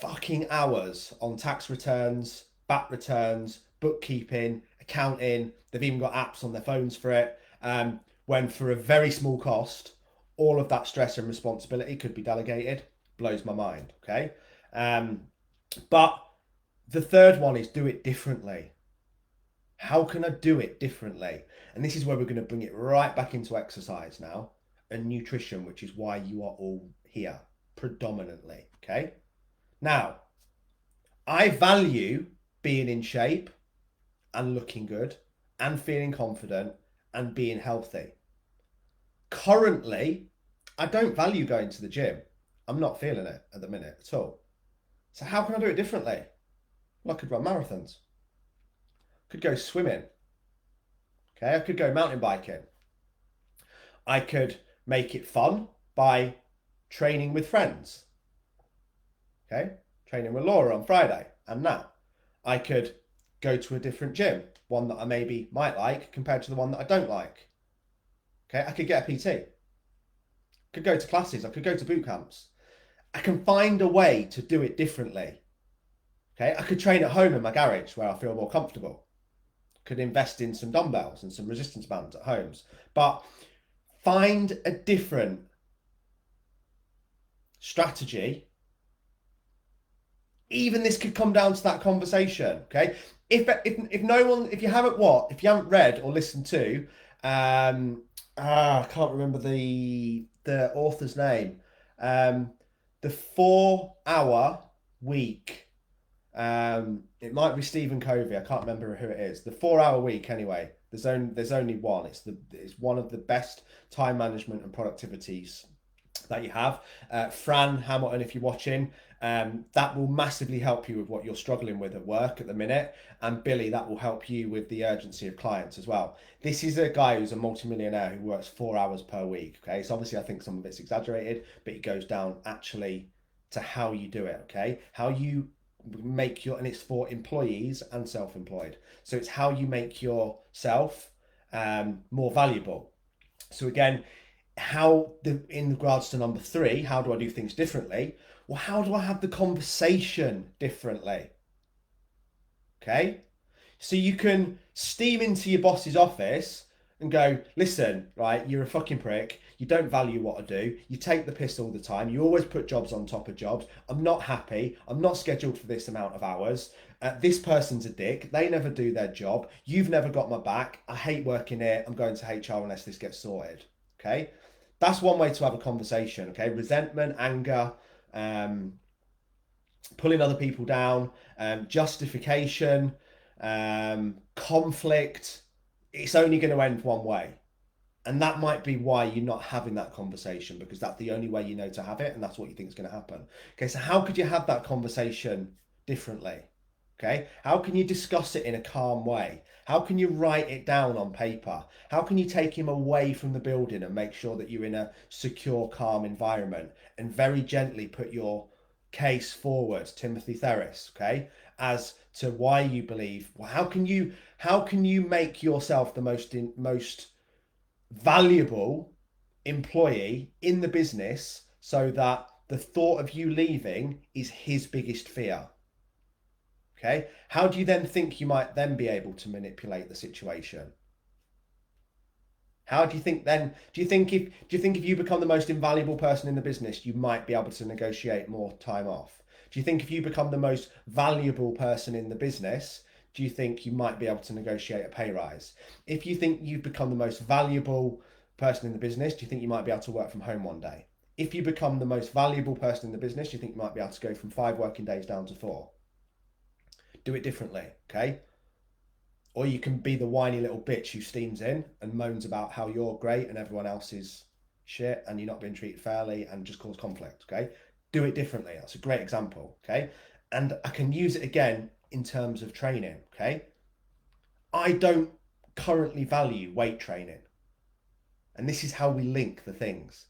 S1: fucking hours on tax returns, VAT returns, bookkeeping, accounting. They've even got apps on their phones for it. When for a very small cost, all of that stress and responsibility could be delegated. Blows my mind, okay? But the third one is do it differently. How can I do it differently? And this is where we're going to bring it right back into exercise now and nutrition, which is why you are all here predominantly, okay? Now, I value being in shape and looking good and feeling confident and being healthy. Currently, I don't value going to the gym. I'm not feeling it at the minute at all. So how can I do it differently? Well, I could run marathons. I could go swimming. Okay, I could go mountain biking. I could make it fun by training with friends. Okay, training with Laura on Friday and now. I could go to a different gym, one that I maybe might like compared to the one that I don't like. Okay, I could get a PT. I could go to classes. I could go to boot camps. I can find a way to do it differently. Okay, I could train at home in my garage where I feel more comfortable. Could invest in some dumbbells and some resistance bands at homes, but find a different strategy. Even this could come down to that conversation. Okay, if no one, if you haven't read or listened to, I can't remember the author's name, the 4 hour week. It might be Stephen Covey. I can't remember who it is. The 4 hour week. Anyway, there's only one. It's one of the best time management and productivities that you have. Fran Hamilton, if you're watching, that will massively help you with what you're struggling with at work at the minute. And Billy, that will help you with the urgency of clients as well. This is a guy who's a multimillionaire who works 4 hours per week. Okay, so obviously I think some of it's exaggerated, but it goes down actually to how you do it. Okay, how you make your, and it's for employees and self-employed. So it's how you make yourself more valuable. So again, in regards to number 3, how do I do things differently? Well, how do I have the conversation differently? Okay, so you can steam into your boss's office and go, listen, right, you're a fucking prick. You don't value what I do. You take the piss all the time. You always put jobs on top of jobs. I'm not happy. I'm not scheduled for this amount of hours. This person's a dick. They never do their job. You've never got my back. I hate working here. I'm going to HR unless this gets sorted. Okay, that's one way to have a conversation. Okay, resentment, anger, pulling other people down, justification, conflict. It's only going to end one way. And that might be why you're not having that conversation, because that's the only way you know to have it, and that's what you think is going to happen. Okay, so how could you have that conversation differently? Okay, how can you discuss it in a calm way? How can you write it down on paper? How can you take him away from the building and make sure that you're in a secure, calm environment and very gently put your case forward, Timothy Ferris, okay, as to why you believe? Well, how can you make yourself the most valuable employee in the business so that the thought of you leaving is his biggest fear? Okay, how do you then think you might then be able to manipulate the situation? How do you think then? Do you think if you become the most invaluable person in the business, you might be able to negotiate more time off? Do you think if you become the most valuable person in the business, do you think you might be able to negotiate a pay rise? If you think you've become the most valuable person in the business, do you think you might be able to work from home one day? If you become the most valuable person in the business, do you think you might be able to go from 5 working days down to 4? Do it differently, okay? Or you can be the whiny little bitch who steams in and moans about how you're great and everyone else is shit and you're not being treated fairly and just cause conflict, okay? Do it differently. That's a great example, okay? And I can use it again in terms of training, okay? I don't currently value weight training. And this is how we link the things.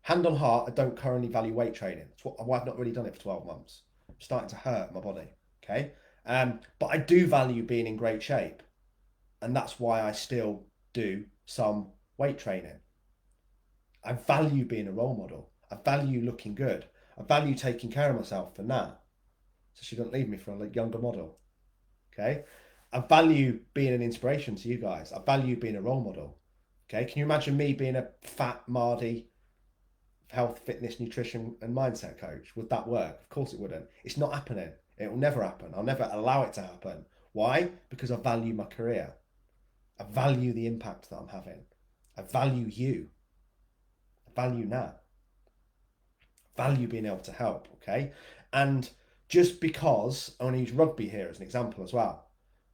S1: Hand on heart, I don't currently value weight training. It's what, I've not really done it for 12 months. I'm starting to hurt my body, okay? But I do value being in great shape. And that's why I still do some weight training. I value being a role model. I value looking good. I value taking care of myself for now, so she doesn't leave me for a younger model. Okay? I value being an inspiration to you guys. I value being a role model. Okay? Can you imagine me being a fat Mardy health, fitness, nutrition, and mindset coach? Would that work? Of course it wouldn't. It's not happening. It will never happen. I'll never allow it to happen. Why? Because I value my career. I value the impact that I'm having. I value you. I value now. I value being able to help, okay? And just because, I want to use rugby here as an example as well,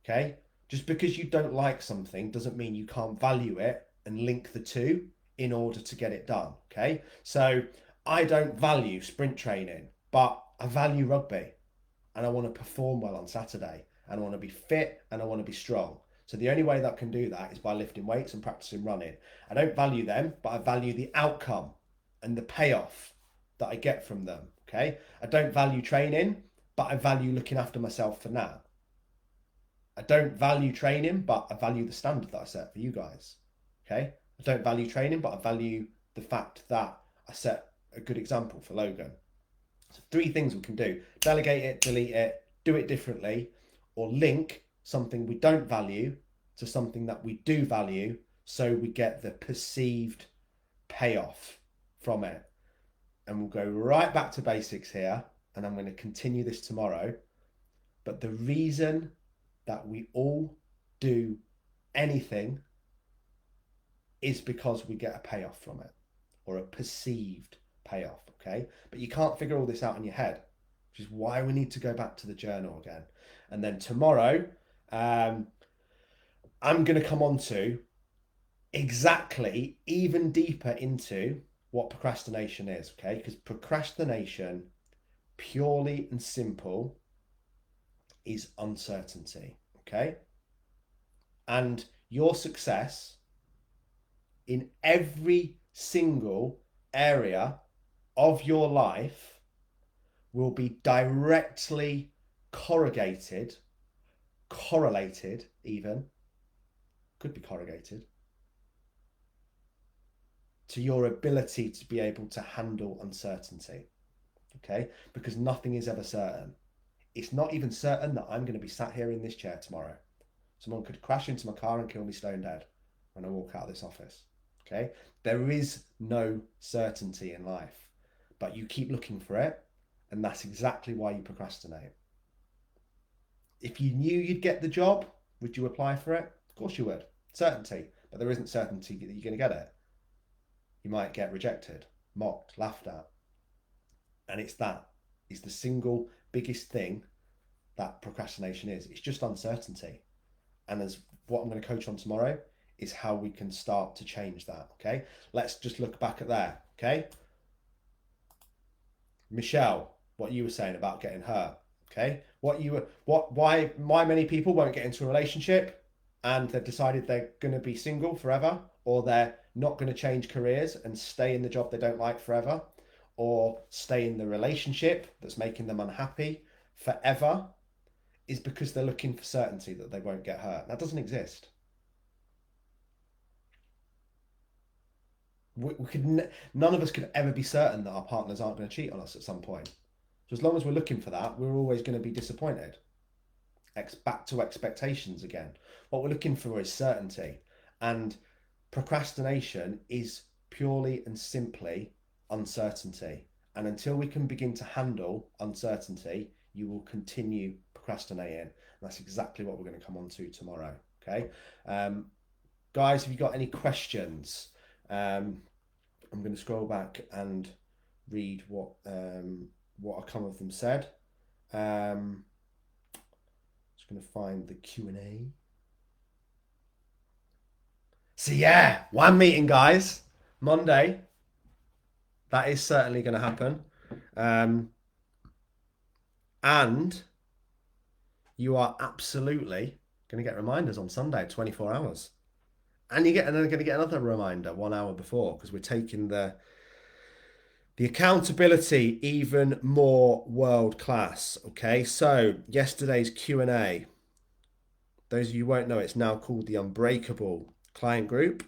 S1: okay? Just because you don't like something doesn't mean you can't value it and link the two in order to get it done. Okay. So I don't value sprint training, but I value rugby and I want to perform well on Saturday and I want to be fit and I want to be strong. So the only way that I can do that is by lifting weights and practicing running. I don't value them, but I value the outcome and the payoff that I get from them. Okay. I don't value training, but I value looking after myself for now. I don't value training, but I value the standard that I set for you guys. Okay. I don't value training, but I value the fact that I set a good example for Logan. So 3 things we can do: delegate it, delete it, do it differently, or link something we don't value to something that we do value so we get the perceived payoff from it. And we'll go right back to basics here, and I'm going to continue this tomorrow. But the reason that we all do anything is because we get a payoff from it, or a perceived payoff. Okay, but you can't figure all this out in your head, which is why we need to go back to the journal again. And then tomorrow, I'm going to come on to exactly even deeper into what procrastination is. Okay, because procrastination, purely and simple, is uncertainty. Okay, and your success in every single area of your life will be directly correlated even, could be corrugated, to your ability to be able to handle uncertainty. Okay, because nothing is ever certain. It's not even certain that I'm going to be sat here in this chair tomorrow. Someone could crash into my car and kill me stone dead when I walk out of this office. Okay, there is no certainty in life, but you keep looking for it, and that's exactly why you procrastinate. If you knew you'd get the job, would you apply for it? Of course you would. Certainty, but there isn't certainty that you're going to get it. You might get rejected, mocked, laughed at, and it's the single biggest thing that procrastination is. It's just uncertainty, and as what I'm going to coach on tomorrow is how we can start to change that. Okay, let's just look back at there. Okay, Michelle, what you were saying about getting hurt. Okay, why many people won't get into a relationship and they've decided they're going to be single forever, or they're not going to change careers and stay in the job they don't like forever, or stay in the relationship that's making them unhappy forever, is because they're looking for certainty that they won't get hurt. That doesn't exist. None of us could ever be certain that our partners aren't going to cheat on us at some point. So as long as we're looking for that, we're always going to be disappointed. Back to expectations again. What we're looking for is certainty. And procrastination is purely and simply uncertainty. And until we can begin to handle uncertainty, you will continue procrastinating. And that's exactly what we're going to come on to tomorrow. Okay. Guys, have you got any questions? I'm going to scroll back and read what a couple of them said. Just going to find the Q&A. So yeah, one meeting, guys, Monday. That is certainly going to happen. And you are absolutely going to get reminders on Sunday, 24 hours. And you're going to get another reminder 1 hour before, because we're taking the accountability even more world class. Okay, so yesterday's Q&A. Those of you who won't know, it's now called the Unbreakable Client Group.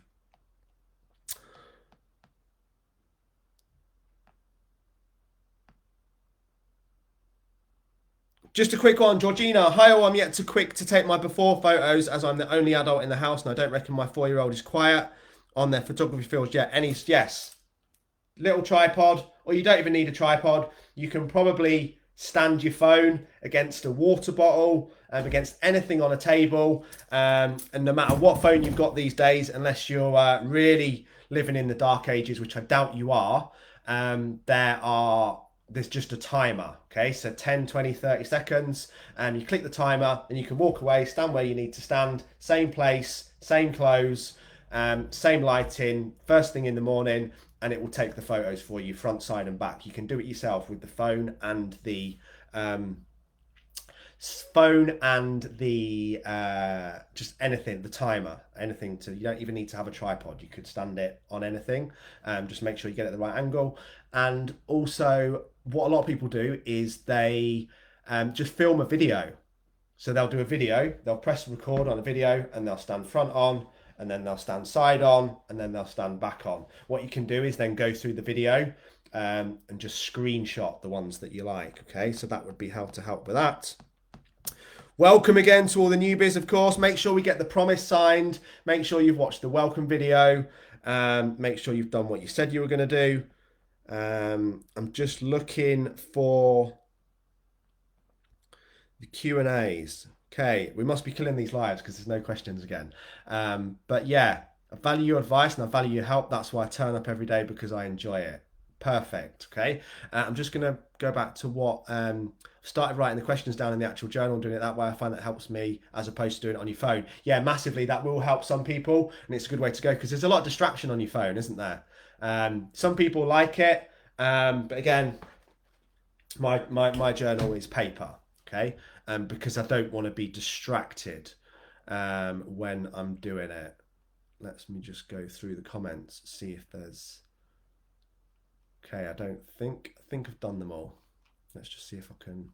S1: Just a quick one, Georgina. Hi all, I'm yet too quick to take my before photos as I'm the only adult in the house and I don't reckon my 4-year-old is quiet on their photography fields yet. Yes. Little tripod, or you don't even need a tripod. You can probably stand your phone against a water bottle, against anything on a table. And no matter what phone you've got these days, unless you're really living in the dark ages, which I doubt you are, there are there's just a timer. Okay, so 10, 20, 30 seconds, and you click the timer and you can walk away, stand where you need to stand, same place, same clothes, same lighting, first thing in the morning, and it will take the photos for you front, side, and back. You can do it yourself with the phone and the just anything, the timer, anything. To, you don't even need to have a tripod, you could stand it on anything. Just make sure you get it at the right angle. And also what a lot of people do is they just film a video. So they'll do a video, they'll press record on a video, and they'll stand front on, and then they'll stand side on, and then they'll stand back on. What you can do is then go through the video and just screenshot the ones that you like. Okay, so that would be how to help with that. Welcome again to all the newbies, of course. Make sure we get the promise signed. Make sure you've watched the welcome video. Make sure you've done what you said you were going to do. I'm just looking for the Q&As. Okay, we must be killing these lives because there's no questions again. But yeah, I value your advice and I value your help. That's why I turn up every day, because I enjoy it. Perfect. Okay, I'm just going to go back to what started writing the questions down in the actual journal and doing it that way. I find that helps me as opposed to doing it on your phone. Yeah, massively. That will help some people, and it's a good way to go because there's a lot of distraction on your phone, isn't there? Some people like it, but again, my journal is paper. Okay, because I don't want to be distracted when I'm doing it. Let me just go through the comments, see if there's. Okay, I think I've done them all. Let's just see if I can.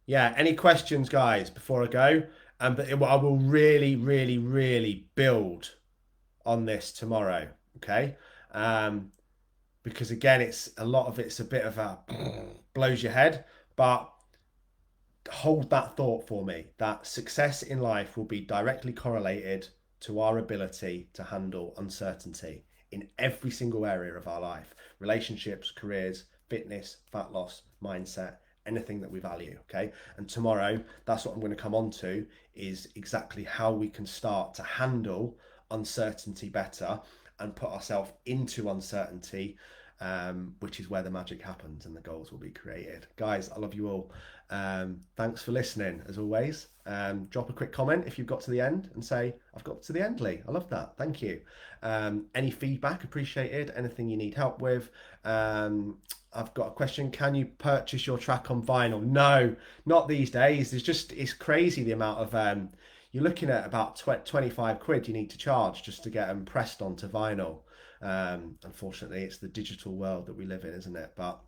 S1: Yeah, any questions, guys, before I go? But I will really, really, really build on this tomorrow. Okay, because again, it's a lot of it's a bit of a blows your head, but hold that thought for me. That success in life will be directly correlated to our ability to handle uncertainty in every single area of our life: relationships, careers, fitness, fat loss, mindset, anything that we value. Okay, and tomorrow, that's what I'm going to come on to, is exactly how we can start to handle uncertainty better and put ourselves into uncertainty, which is where the magic happens and the goals will be created. Guys, I love you all. Thanks for listening, as always. Drop a quick comment if you've got to the end and say, I've got to the end, Lee. I love that. Thank you. Any feedback appreciated. Anything you need help with. I've got a question. Can you purchase your track on vinyl? No, not these days. It's crazy the amount of you're looking at about 25 quid you need to charge just to get them pressed onto vinyl. Unfortunately, it's the digital world that we live in, isn't it? But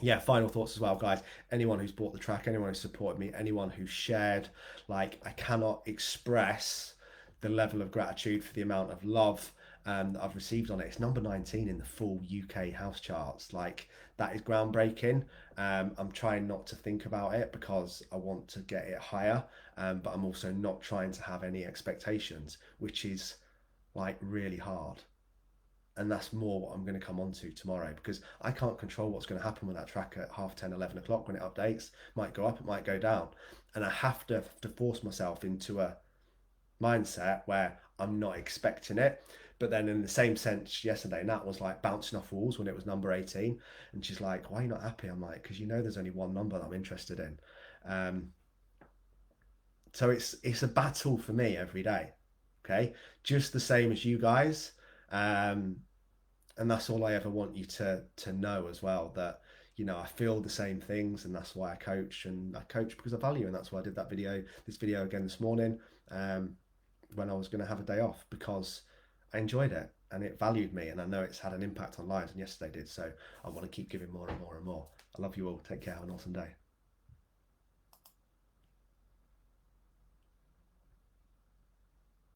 S1: yeah, final thoughts as well, guys. Anyone who's bought the track, anyone who's supported me, anyone who's shared, like, I cannot express the level of gratitude for the amount of love that I've received on it. It's number 19 in the full UK house charts. Like, that is groundbreaking. I'm trying not to think about it because I want to get it higher, but I'm also not trying to have any expectations, which is like really hard. And that's more what I'm going to come on to tomorrow, because I can't control what's going to happen with that track at 10:30, 11 o'clock when it updates. It might go up, it might go down, and I have to force myself into a mindset where I'm not expecting it. But then in the same sense, yesterday Nat was like bouncing off walls when it was number 18, and she's like, why are you not happy? I'm like, because there's only one number that I'm interested in. So it's a battle for me every day. Okay, just the same as you guys. And that's all I ever want you to know as well, that I feel the same things, and that's why I coach, and I coach because I value, and that's why I did this video again this morning, when I was going to have a day off, because I enjoyed it and it valued me, and I know it's had an impact on lives, and yesterday did. So I want to keep giving more and more and more. I love you all. Take care. Have an awesome day.